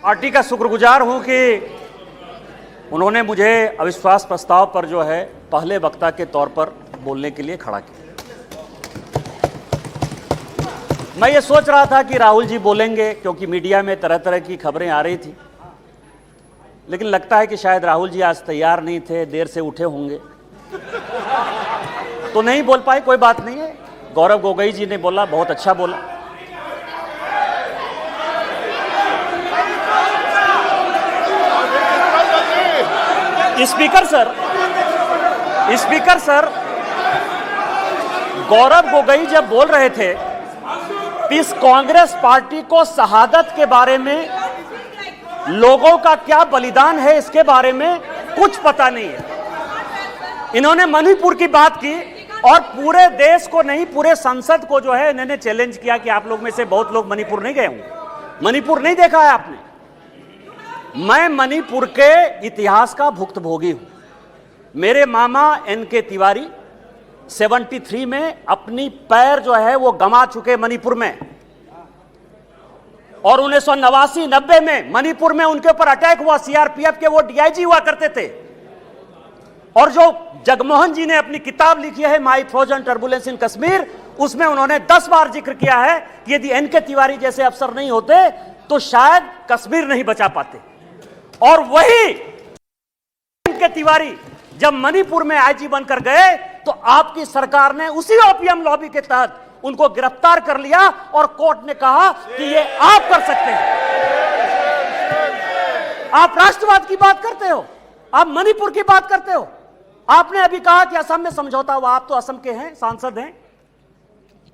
Party का शुक्रगुजार हूं कि उन्होंने मुझे अविश्वास प्रस्ताव पर जो है पहले वक्ता के तौर पर बोलने के लिए खड़ा किया। मैं ये सोच रहा था कि राहुल जी बोलेंगे, क्योंकि मीडिया में तरह तरह की खबरें आ रही थी, लेकिन लगता है कि शायद राहुल जी आज तैयार नहीं थे, देर से उठे होंगे तो नहीं बोल पाए। कोई बात नहीं है, गौरव गोगोई जी ने बोला, बहुत अच्छा बोला। स्पीकर सर, गौरव गोगोई जब बोल रहे थे कि इस कांग्रेस पार्टी को शहादत के बारे में, लोगों का क्या बलिदान है इसके बारे में कुछ पता नहीं है। इन्होंने मणिपुर की बात की और पूरे देश को नहीं, पूरे संसद को जो है इन्होंने चैलेंज किया कि आप लोग में से बहुत लोग मणिपुर नहीं गए होंगे, मणिपुर नहीं देखा है आपने। मैं मणिपुर के इतिहास का भुक्तभोगी हूं। मेरे मामा एनके तिवारी 73 में अपनी पैर जो है वो गंवा चुके मणिपुर में, और 1989-90 में मणिपुर में उनके ऊपर अटैक हुआ। सीआरपीएफ के वो डीआईजी हुआ करते थे। और जो जगमोहन जी ने अपनी किताब लिखी है माई फ्रोजन टर्बुलेंस इन कश्मीर, उसमें उन्होंने 10 बार जिक्र किया है कि यदि एनके तिवारी जैसे अफसर नहीं होते तो शायद कश्मीर नहीं बचा पाते। और वही एनके तिवारी जब मणिपुर में आईजी बनकर गए तो आपकी सरकार ने उसी ओपीएम लॉबी के तहत उनको गिरफ्तार कर लिया और कोर्ट ने कहा कि ये आप कर सकते हैं। आप राष्ट्रवाद की बात करते हो, आप मणिपुर की बात करते हो। आपने अभी कहा कि असम में समझौता हुआ, आप तो असम के हैं, सांसद हैं।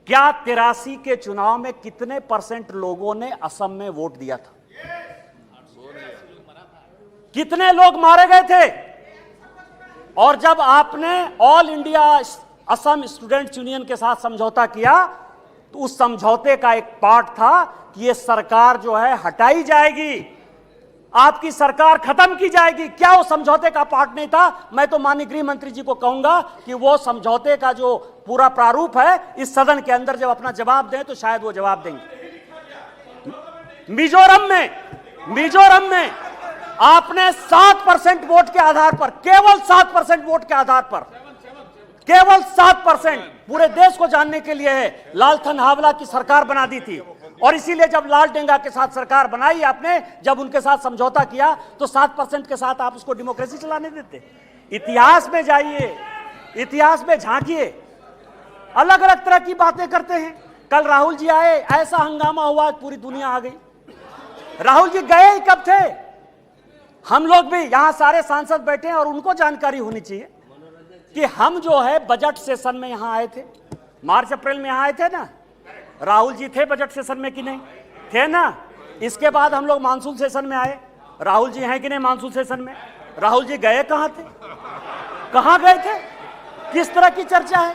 क्या 83 के चुनाव में कितने % लोगों ने असम में वोट दिया था? कितने लोग मारे गए थे? और जब आपने all India Assam students union के साथ समझौता किया तो उस समझौते का एक पार्ट था कि यह सरकार जो है हटाई जाएगी, आपकी सरकार खत्म की जाएगी। क्या वो समझौते का पार्ट नहीं था? मैं तो माननीय गृह मंत्री जी को कहूंगा कि वो समझौते का जो पूरा प्रारूप है इस सदन के अंदर जब अपना जवाब दें तो शायद वो जवाब देंगे। मिजोरम में आपने 7% वोट के आधार पर, केवल 7% वोट के आधार पर, केवल 7% पूरे देश को जानने के लिए है, लालथन हावला की सरकार बना दी थी। और इसीलिए जब लाल डेंगा के साथ सरकार बनाई आपने, जब उनके साथ समझौता किया तो 7% के साथ आप उसको डेमोक्रेसी चलाने देते। इतिहास में जाइए, इतिहास में झांकिए, अलग अलग तरह की बातें करते हैं। कल राहुल जी आए, ऐसा हंगामा हुआ, पूरी दुनिया आ गई। राहुल जी गए ही कब थे? हम लोग भी यहां सारे सांसद बैठे हैं और उनको जानकारी होनी चाहिए कि हम जो है बजट सेशन में यहां आए थे, मार्च अप्रैल में यहां आए थे ना। राहुल जी थे बजट सेशन में कि नहीं थे ना? इसके बाद हम लोग मानसून सेशन में आए, राहुल जी हैं कि नहीं मानसून सेशन में? राहुल जी गए कहां थे? कहां गए थे? किस तरह की चर्चा है?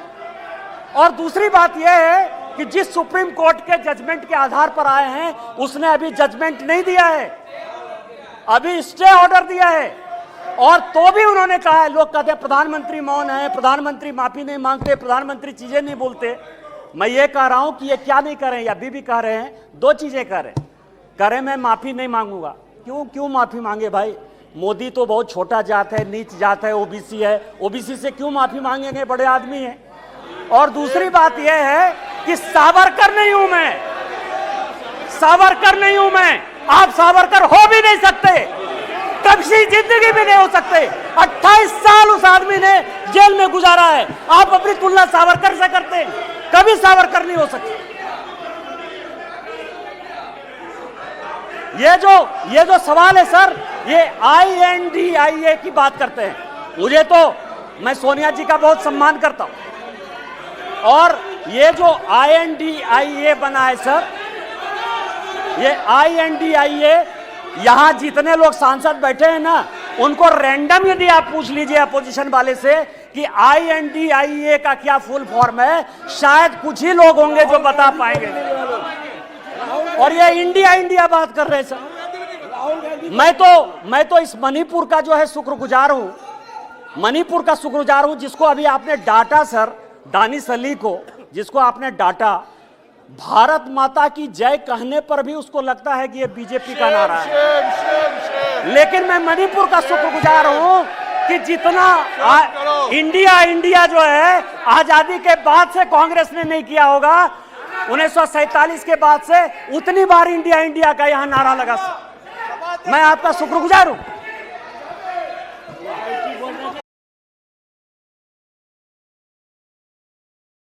और दूसरी बात यह है कि जिस सुप्रीम कोर्ट के जजमेंट के आधार पर आए हैं उसने अभी जजमेंट नहीं दिया है, अभी स्टे ऑर्डर दिया है। और तो भी उन्होंने कहा है, लोग कहते हैं प्रधानमंत्री मौन है, प्रधानमंत्री माफी नहीं मांगते, प्रधानमंत्री चीजें नहीं बोलते। मैं ये कह रहा हूं कि ये क्या नहीं कर रहे हैं, अभी भी कह रहे हैं, 2 चीजें कह रहे हैं। मैं माफी नहीं मांगूंगा। क्यों माफी मांगे भाई? मोदी तो बहुत छोटा जात है, नीच जात है, ओबीसी है, ओबीसी से क्यों माफी मांगेंगे? बड़े आदमी हैं। और दूसरी बात यह है कि सावरकर नहीं हूं मैं, सावरकर नहीं हूं मैं। आप सावरकर हो भी नहीं सकते, कभी जिंदगी भी नहीं हो सकते। 28 साल उस आदमी ने जेल में गुजारा है, आप अपनी तुलना सावरकर से करते हैं? कभी सावरकर नहीं हो सकते। ये जो सवाल है सर, ये INDIA की बात करते हैं। मुझे तो, मैं सोनिया जी का बहुत सम्मान करता हूं, और ये जो INDIA बना है सर, ये INDIA, यहां जितने लोग सांसद बैठे हैं ना, उनको रैंडम यदि आप पूछ लीजिए अपोजिशन वाले से कि INDIA का क्या फुल फॉर्म है, शायद कुछ ही लोग होंगे जो बता पाएंगे। और ये इंडिया बात कर रहे हैं सर। मैं तो इस मणिपुर का जो है शुक्रगुजार हूं, मणिपुर का शुक्रगुजार हूं, जिसको अभी आपने डांटा सर, दानिश अली को जिसको आपने डांटा, भारत माता की जय कहने पर भी उसको लगता है कि ये बीजेपी का नारा है। लेकिन मैं मणिपुर का शुक्रगुजार हूं कि जितना इंडिया इंडिया जो है आजादी के बाद से कांग्रेस ने नहीं किया होगा, 1947 के बाद से उतनी बार इंडिया इंडिया का यहां नारा लगा। मैं आपका शुक्रगुजार हूं।